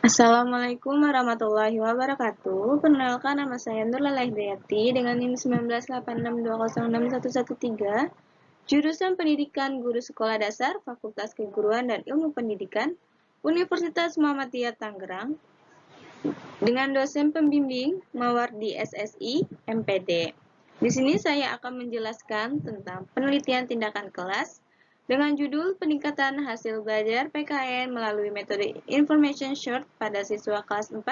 Assalamualaikum warahmatullahi wabarakatuh. Perkenalkan, nama saya Nurlalih Dayati dengan NIM 19862061113, jurusan Pendidikan Guru Sekolah Dasar, Fakultas Keguruan dan Ilmu Pendidikan, Universitas Muhammadiyah Tangerang, dengan dosen pembimbing Mawardi SSI, MPD. Di sini saya akan menjelaskan tentang penelitian tindakan kelas dengan judul peningkatan hasil belajar PKN melalui metode Information Short pada siswa kelas 4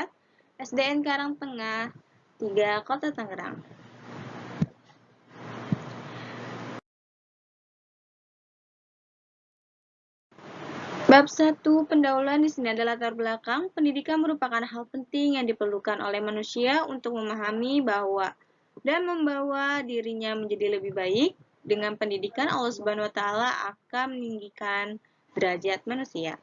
SDN Karangtengah 3 Kota Tangerang. Bab 1 pendahuluan di sini adalah latar belakang. Pendidikan merupakan hal penting yang diperlukan oleh manusia untuk memahami bahwa dan membawa dirinya menjadi lebih baik. Dengan pendidikan, Allah Subhanahu wa taala akan meninggikan derajat manusia.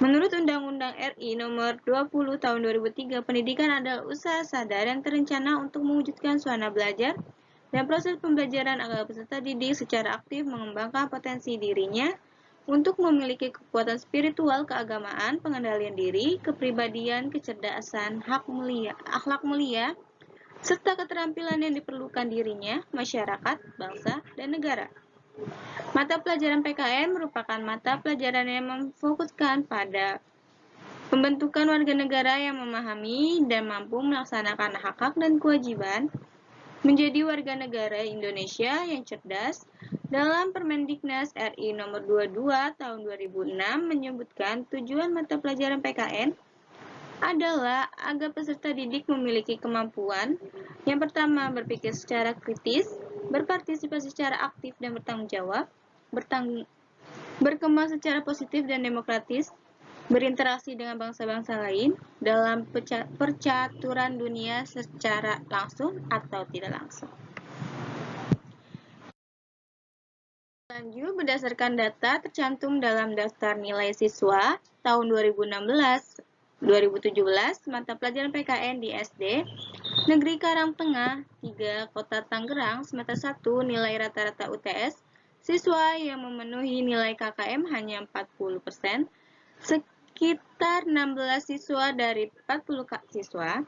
Menurut Undang-Undang RI Nomor 20 Tahun 2003, pendidikan adalah usaha sadar yang terencana untuk mewujudkan suasana belajar dan proses pembelajaran agar peserta didik secara aktif mengembangkan potensi dirinya untuk memiliki kekuatan spiritual, keagamaan, pengendalian diri, kepribadian, kecerdasan, akhlak mulia, serta keterampilan yang diperlukan dirinya, masyarakat, bangsa, dan negara. Mata pelajaran PKN merupakan mata pelajaran yang memfokuskan pada pembentukan warga negara yang memahami dan mampu melaksanakan hak-hak dan kewajiban menjadi warga negara Indonesia yang cerdas. Dalam Permendiknas RI Nomor 22 Tahun 2006 menyebutkan tujuan mata pelajaran PKN adalah agar peserta didik memiliki kemampuan yang pertama berpikir secara kritis, berpartisipasi secara aktif dan bertanggung jawab, berkembang secara positif dan demokratis, berinteraksi dengan bangsa-bangsa lain dalam percaturan dunia secara langsung atau tidak langsung. Lanjut, berdasarkan data tercantum dalam daftar nilai siswa tahun 2016-2017, mata pelajaran PKN di SD Negeri Karangtengah 3 Kota Tangerang semester 1 nilai rata-rata UTS siswa yang memenuhi nilai KKM hanya 40%, sekitar 16 siswa dari 40 siswa.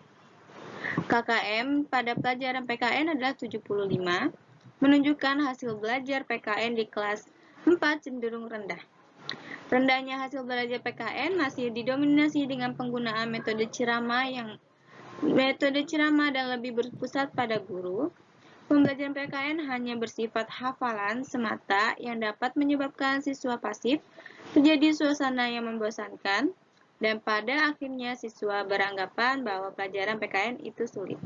KKM pada pelajaran PKN adalah 75, menunjukkan hasil belajar PKN di kelas 4 cenderung rendah. Rendahnya hasil belajar PKN masih didominasi dengan penggunaan metode ceramah dan lebih berpusat pada guru. Pembelajaran PKN hanya bersifat hafalan semata yang dapat menyebabkan siswa pasif, terjadi suasana yang membosankan, dan pada akhirnya siswa beranggapan bahwa pelajaran PKN itu sulit.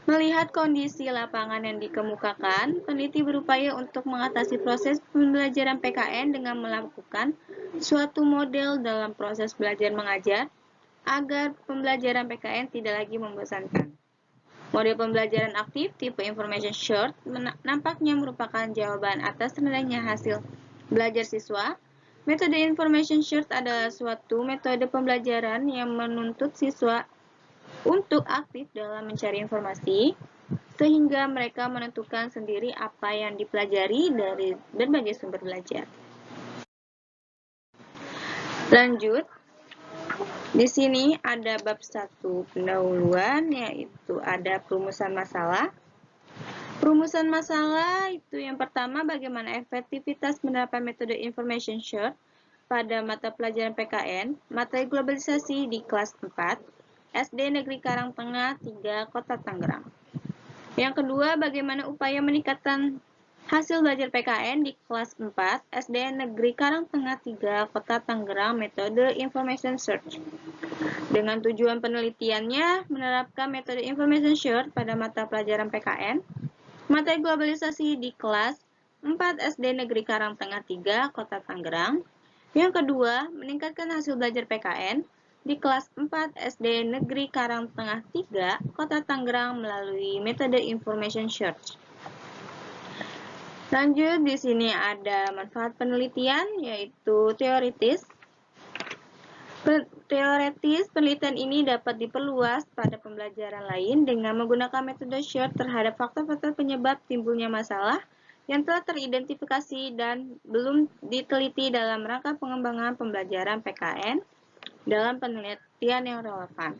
Melihat kondisi lapangan yang dikemukakan, peneliti berupaya untuk mengatasi proses pembelajaran PKN dengan melakukan suatu model dalam proses belajar mengajar agar pembelajaran PKN tidak lagi membosankan. Model pembelajaran aktif tipe Information Short nampaknya merupakan jawaban atas rendahnya hasil belajar siswa. Metode Information Short adalah suatu metode pembelajaran yang menuntut siswa untuk aktif dalam mencari informasi, sehingga mereka menentukan sendiri apa yang dipelajari dari berbagai sumber belajar. Lanjut, di sini ada bab 1 pendahuluan, yaitu ada perumusan masalah. Perumusan masalah itu yang pertama, bagaimana efektivitas penerapan metode Information Short pada mata pelajaran PKN, materi globalisasi di kelas 4, SD Negeri Karangtengah 3 Kota Tangerang. Yang kedua, bagaimana upaya meningkatkan hasil belajar PKN di kelas 4 SDN Negeri Karangtengah 3 Kota Tangerang metode Information Search. Dengan tujuan penelitiannya menerapkan metode Information Short pada mata pelajaran PKN, materi globalisasi di kelas 4 SD Negeri Karangtengah 3 Kota Tangerang. Yang kedua, meningkatkan hasil belajar PKN di kelas 4 SD Negeri Karangtengah 3 Kota Tangerang melalui metode Information Search. Lanjut, di sini ada manfaat penelitian, yaitu teoritis. Teoritis, penelitian ini dapat diperluas pada pembelajaran lain dengan menggunakan metode short terhadap faktor-faktor penyebab timbulnya masalah yang telah teridentifikasi dan belum diteliti dalam rangka pengembangan pembelajaran PKN. dalam penelitian yang relevan.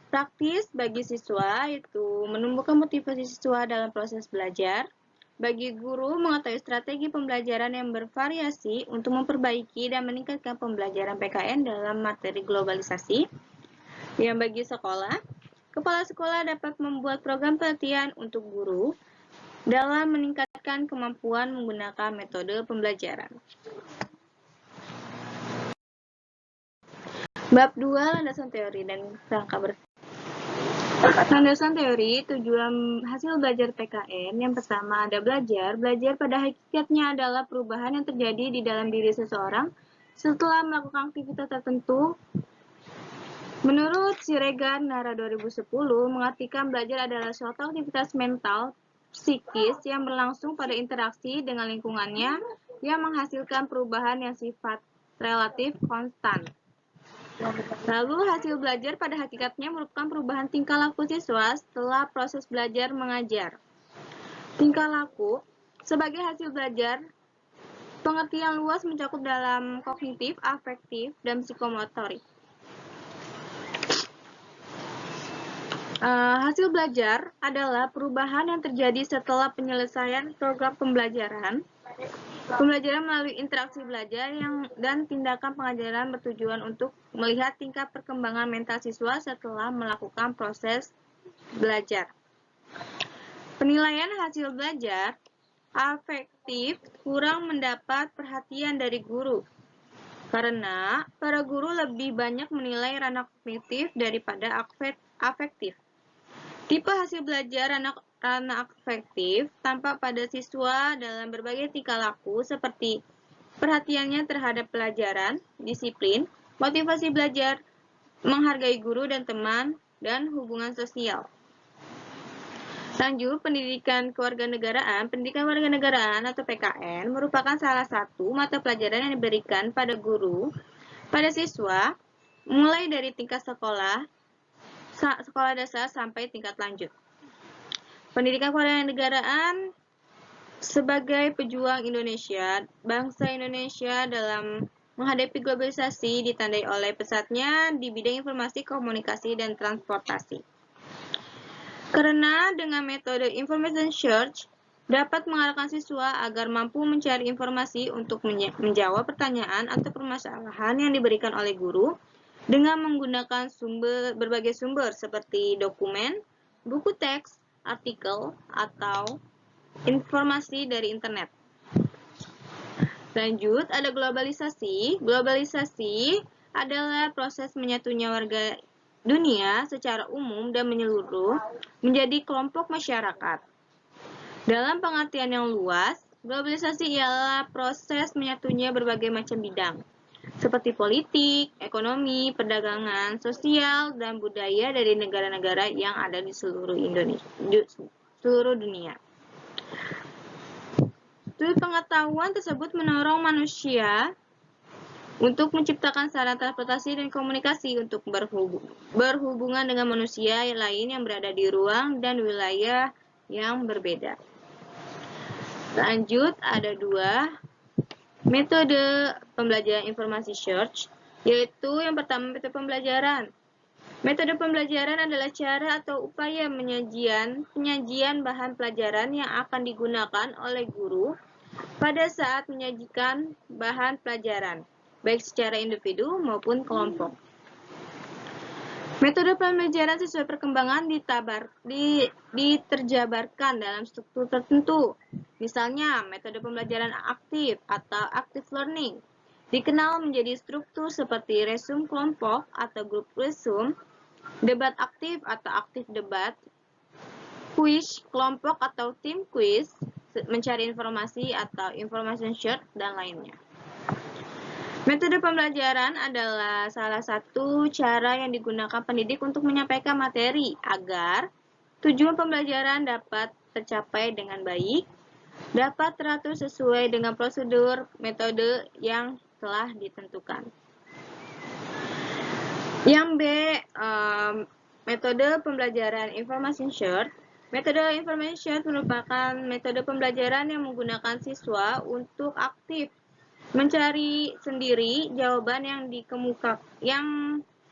Praktis bagi siswa itu menumbuhkan motivasi siswa dalam proses belajar. Bagi guru, mengetahui strategi pembelajaran yang bervariasi untuk memperbaiki dan meningkatkan pembelajaran PKN dalam materi globalisasi. Yang bagi sekolah, kepala sekolah dapat membuat program pelatihan untuk guru dalam meningkatkan kemampuan menggunakan metode pembelajaran. Bab 2, landasan teori dan kerangka berpikir. Landasan teori, tujuan hasil belajar PKN. Yang pertama ada belajar. Belajar pada hakikatnya adalah perubahan yang terjadi di dalam diri seseorang setelah melakukan aktivitas tertentu. Menurut Siregar Nara 2010, mengartikan belajar adalah suatu aktivitas mental, psikis yang berlangsung pada interaksi dengan lingkungannya yang menghasilkan perubahan yang sifat relatif konstan. Lalu hasil belajar pada hakikatnya merupakan perubahan tingkah laku siswa setelah proses belajar mengajar. Tingkah laku sebagai hasil belajar, pengertian luas mencakup dalam kognitif, afektif, dan psikomotorik. Hasil belajar adalah perubahan yang terjadi setelah penyelesaian program pembelajaran. Pembelajaran melalui interaksi belajar dan tindakan pengajaran bertujuan untuk melihat tingkat perkembangan mental siswa setelah melakukan proses belajar. Penilaian hasil belajar, afektif kurang mendapat perhatian dari guru, karena para guru lebih banyak menilai ranah kognitif daripada afektif. Tipe hasil belajar ranah afektif tampak pada siswa dalam berbagai tingkah laku seperti perhatiannya terhadap pelajaran, disiplin, motivasi belajar, menghargai guru dan teman, dan hubungan sosial. Lanjut, pendidikan kewarganegaraan. Pendidikan kewarganegaraan atau PKN merupakan salah satu mata pelajaran yang diberikan pada guru, pada siswa, mulai dari tingkat sekolah dasar sampai tingkat lanjut. Pendidikan kewarganegaraan sebagai pejuang Indonesia, bangsa Indonesia dalam menghadapi globalisasi ditandai oleh pesatnya di bidang informasi, komunikasi, dan transportasi. Karena dengan metode information search dapat mengarahkan siswa agar mampu mencari informasi untuk menjawab pertanyaan atau permasalahan yang diberikan oleh guru dengan menggunakan berbagai sumber seperti dokumen, buku teks, artikel, atau informasi dari internet. Lanjut, ada globalisasi. Globalisasi adalah proses menyatunya warga dunia secara umum dan menyeluruh menjadi kelompok masyarakat. Dalam pengertian yang luas, globalisasi ialah proses menyatunya berbagai macam bidang, seperti politik, ekonomi, perdagangan, sosial, dan budaya dari negara-negara yang ada di seluruh dunia. Studi pengetahuan tersebut mendorong manusia untuk menciptakan sarana transportasi dan komunikasi untuk berhubungan dengan manusia lain yang berada di ruang dan wilayah yang berbeda. Lanjut, ada 2 metode pembelajaran informasi search, yaitu yang pertama metode pembelajaran. Metode pembelajaran adalah cara atau upaya penyajian bahan pelajaran yang akan digunakan oleh guru pada saat menyajikan bahan pelajaran, baik secara individu maupun kelompok. Metode pembelajaran sesuai perkembangan diterjabarkan dalam struktur tertentu. Misalnya, metode pembelajaran aktif atau active learning dikenal menjadi struktur seperti resume kelompok atau grup resume, debat aktif atau aktif debat, quiz kelompok atau tim quiz, mencari informasi atau information search, dan lainnya. Metode pembelajaran adalah salah satu cara yang digunakan pendidik untuk menyampaikan materi agar tujuan pembelajaran dapat tercapai dengan baik, dapat teratur sesuai dengan prosedur metode yang telah ditentukan. Yang B, metode pembelajaran information search. Metode information search merupakan metode pembelajaran yang menggunakan siswa untuk aktif Mencari sendiri jawaban yang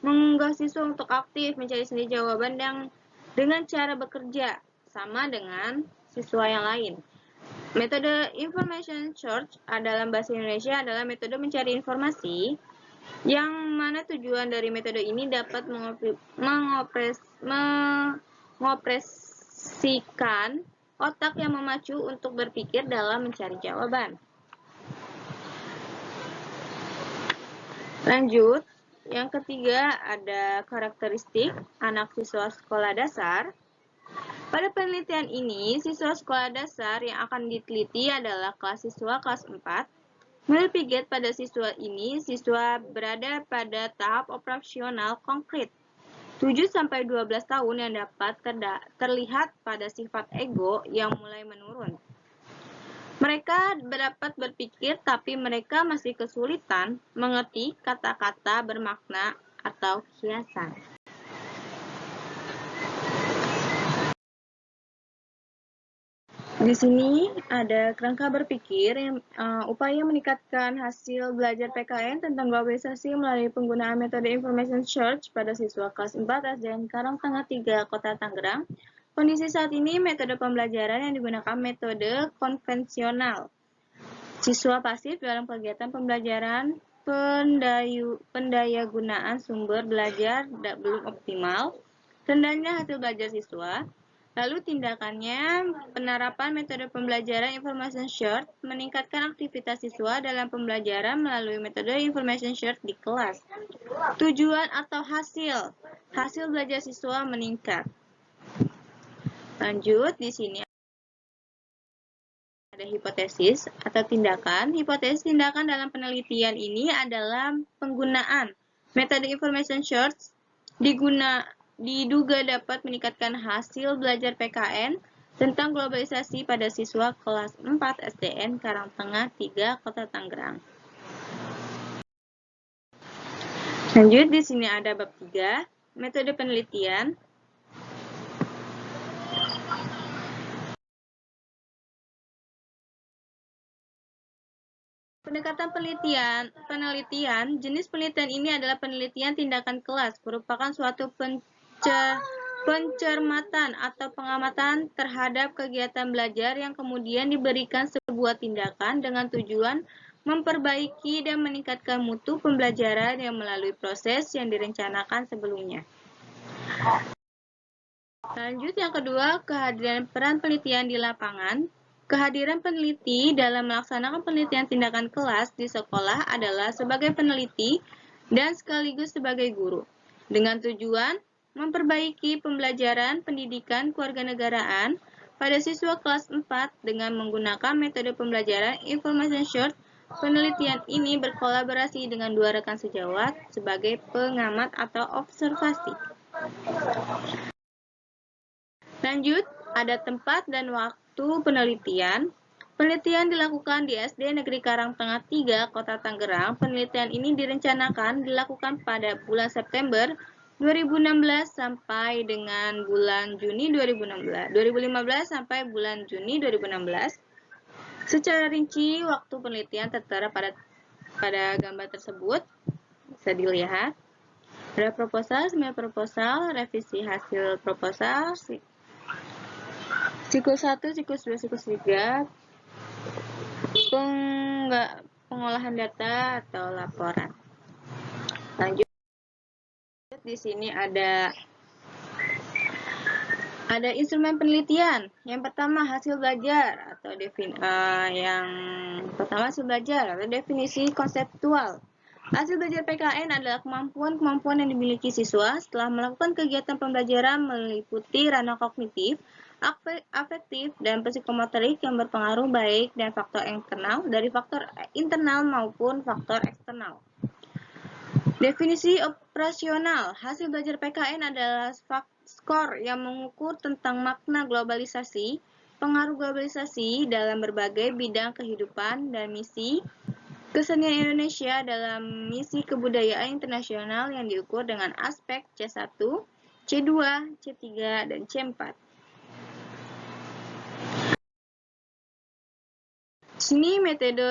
mengunggah siswa untuk aktif mencari sendiri jawaban yang dengan cara bekerja sama dengan siswa yang lain. Metode information search dalam bahasa Indonesia adalah metode mencari informasi yang mana tujuan dari metode ini dapat mengoperasikan otak yang memacu untuk berpikir dalam mencari jawaban. Lanjut, yang ketiga ada karakteristik anak siswa sekolah dasar. Pada penelitian ini, siswa sekolah dasar yang akan diteliti adalah siswa kelas 4. Menurut Piaget, pada siswa ini, siswa berada pada tahap operasional konkret. 7-12 tahun yang dapat terlihat pada sifat ego yang mulai menurun. Mereka dapat berpikir, tapi mereka masih kesulitan mengerti kata-kata bermakna atau kiasan. Di sini ada kerangka berpikir yang upaya meningkatkan hasil belajar PKN tentang globalisasi melalui penggunaan metode information search pada siswa kelas 4 SDN Karangtengah 3 Kota Tangerang. Kondisi saat ini metode pembelajaran yang digunakan metode konvensional. Siswa pasif dalam kegiatan pembelajaran, pendayagunaan sumber belajar belum optimal, rendahnya hasil belajar siswa. Lalu tindakannya, penerapan metode pembelajaran information search meningkatkan aktivitas siswa dalam pembelajaran melalui metode information search di kelas. Tujuan atau hasil belajar siswa meningkat. Lanjut, di sini ada hipotesis atau tindakan. Hipotesis tindakan dalam penelitian ini adalah penggunaan metode information search diduga dapat meningkatkan hasil belajar PKN tentang globalisasi pada siswa kelas 4 SDN Karangtengah 3 Kota Tangerang. Lanjut, di sini ada bab 3, metode penelitian. Pendekatan penelitian, jenis penelitian ini adalah penelitian tindakan kelas, merupakan suatu pencermatan atau pengamatan terhadap kegiatan belajar yang kemudian diberikan sebuah tindakan dengan tujuan memperbaiki dan meningkatkan mutu pembelajaran yang melalui proses yang direncanakan sebelumnya. Lanjut, yang kedua, kehadiran peran penelitian di lapangan. Kehadiran peneliti dalam melaksanakan penelitian tindakan kelas di sekolah adalah sebagai peneliti dan sekaligus sebagai guru, dengan tujuan memperbaiki pembelajaran pendidikan kewarganegaraan pada siswa kelas 4 dengan menggunakan metode pembelajaran information search. Penelitian ini berkolaborasi dengan 2 rekan sejawat sebagai pengamat atau observasi. Lanjut, ada tempat dan waktu penelitian. Penelitian dilakukan di SD Negeri Karangtengah 3, Kota Tangerang. Penelitian ini direncanakan dilakukan pada bulan September 2016 sampai dengan bulan Juni 2015 sampai bulan Juni 2016. Secara rinci, waktu penelitian tertera pada gambar tersebut. Bisa dilihat. Ada proposal, semua proposal, revisi hasil proposal, siklus 1, siklus 2, siklus 3, pengolahan data atau laporan. Lanjut, di sini ada instrumen penelitian. Yang pertama, hasil belajar atau definisi konseptual. Hasil belajar PKN adalah kemampuan-kemampuan yang dimiliki siswa setelah melakukan kegiatan pembelajaran meliputi ranah kognitif, afektif, dan psikomotorik yang berpengaruh baik dan dari faktor internal maupun faktor eksternal. Definisi operasional. Hasil belajar PKN adalah skor yang mengukur tentang makna globalisasi, pengaruh globalisasi dalam berbagai bidang kehidupan, dan misi kesenian Indonesia dalam misi kebudayaan internasional yang diukur dengan aspek C1, C2, C3, dan C4. Sini metode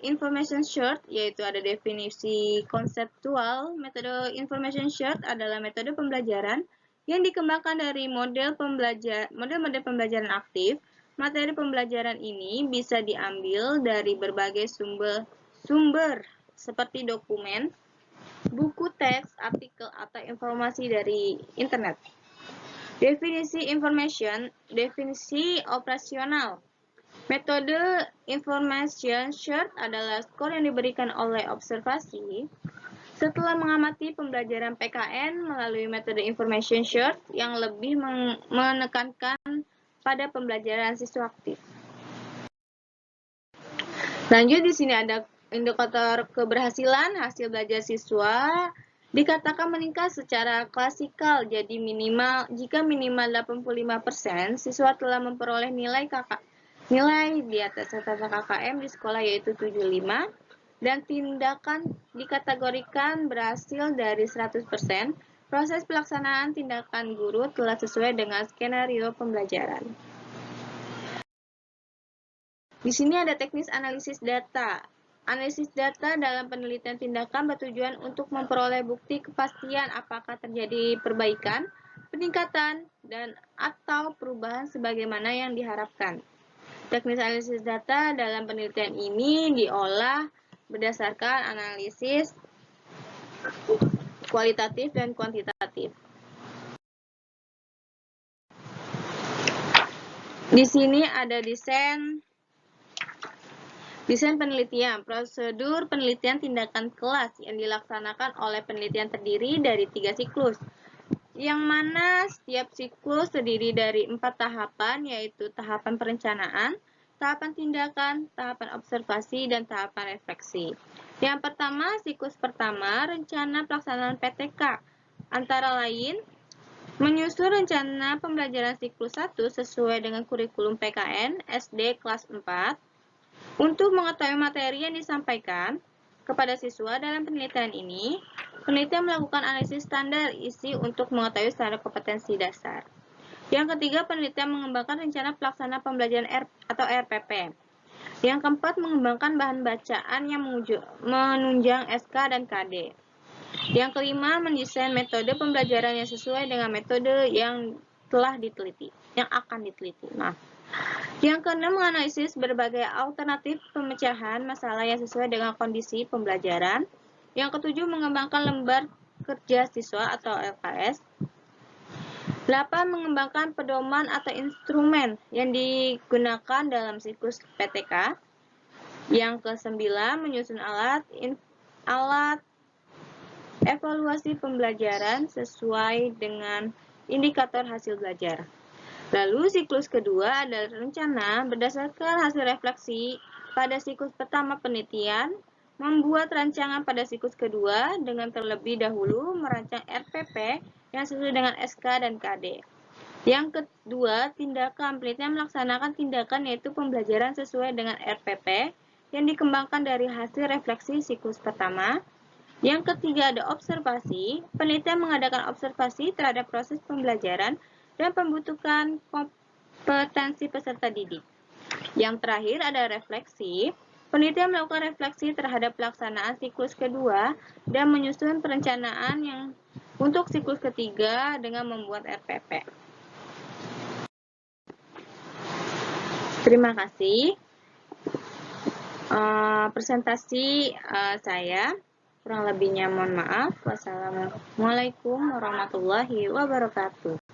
information short, yaitu ada definisi konseptual. Metode information short adalah metode pembelajaran yang dikembangkan dari model pembelajaran aktif. Materi pembelajaran ini bisa diambil dari berbagai sumber seperti dokumen, buku teks, artikel, atau informasi dari internet. Definisi information, definisi operasional. Metode information short adalah skor yang diberikan oleh observasi setelah mengamati pembelajaran PKN melalui metode information short yang lebih menekankan pada pembelajaran siswa aktif. Lanjut, di sini ada indikator keberhasilan hasil belajar siswa dikatakan meningkat secara klasikal, jadi jika minimal 85% siswa telah memperoleh nilai di atas rata-rata KKM di sekolah yaitu 75, dan tindakan dikategorikan berhasil dari 100%. Proses pelaksanaan tindakan guru telah sesuai dengan skenario pembelajaran. Di sini ada teknis analisis data. Analisis data dalam penelitian tindakan bertujuan untuk memperoleh bukti kepastian apakah terjadi perbaikan, peningkatan, dan atau perubahan sebagaimana yang diharapkan. Teknis analisis data dalam penelitian ini diolah berdasarkan analisis kualitatif dan kuantitatif. Di sini ada desain penelitian. Prosedur penelitian tindakan kelas yang dilaksanakan oleh penelitian terdiri dari 3 siklus, yang mana setiap siklus terdiri dari 4 tahapan, yaitu tahapan perencanaan, tahapan tindakan, tahapan observasi, dan tahapan refleksi. Yang pertama, siklus pertama, rencana pelaksanaan PTK. Antara lain, menyusun rencana pembelajaran siklus 1 sesuai dengan kurikulum PKN SD kelas 4, untuk mengetahui materi yang disampaikan kepada siswa dalam penelitian ini, penelitian melakukan analisis standar isi untuk mengetahui standar kompetensi dasar. Yang ketiga, penelitian mengembangkan rencana pelaksana pembelajaran atau RPP. Yang keempat, mengembangkan bahan bacaan yang menunjang SK dan KD. Yang kelima, mendesain metode pembelajaran yang sesuai dengan metode yang telah diteliti, yang akan diteliti. Yang keenam, menganalisis berbagai alternatif pemecahan masalah yang sesuai dengan kondisi pembelajaran. Yang ketujuh, mengembangkan lembar kerja siswa atau LKS. 8. Mengembangkan pedoman atau instrumen yang digunakan dalam siklus PTK. Yang ke-9, menyusun alat evaluasi pembelajaran sesuai dengan indikator hasil belajar. Lalu siklus kedua adalah rencana berdasarkan hasil refleksi pada siklus pertama penelitian, membuat rancangan pada siklus kedua dengan terlebih dahulu merancang RPP yang sesuai dengan SK dan KD. Yang kedua, tindakan. Penelitian melaksanakan tindakan yaitu pembelajaran sesuai dengan RPP yang dikembangkan dari hasil refleksi siklus pertama. Yang ketiga ada observasi. Penelitian mengadakan observasi terhadap proses pembelajaran dan pembentukan kompetensi peserta didik. Yang terakhir ada refleksi. Penelitian melakukan refleksi terhadap pelaksanaan siklus kedua dan menyusun perencanaan yang untuk siklus ketiga dengan membuat RPP. Terima kasih. Presentasi saya, kurang lebihnya mohon maaf. Wassalamualaikum warahmatullahi wabarakatuh.